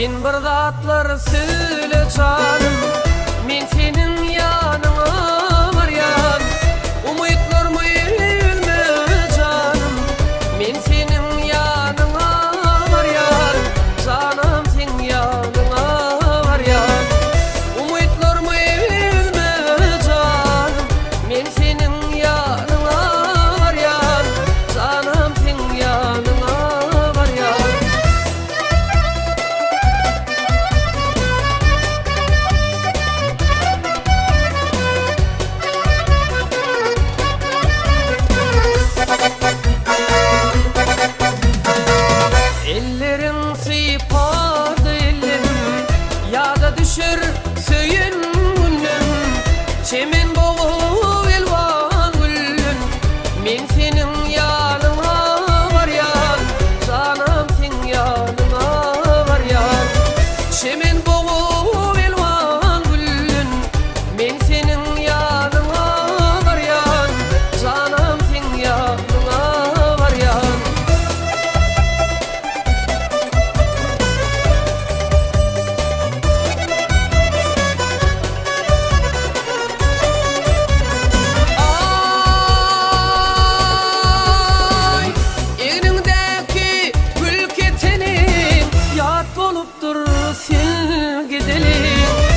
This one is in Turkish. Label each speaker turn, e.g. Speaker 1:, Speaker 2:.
Speaker 1: Bin bir zatlar söyle canım, men senin yanına varyan. Umutlarımı ölme canım, men senin yanına varyan. Canım sen yanına varyan. Umutlarımı ölme canım, men senin yanına varyan. Canım sen yanına varyan. Ellerin sıypadı elim, yada düşür söyün gülüm. Çemen boğu elvan gülüm, men senin yanına varyan. Canım sen yanına varyan. Çemen boğu elvan gülüm, men senin yanına varyan. Canım sen yanına varyan. Yat bolupdur sevgidelim.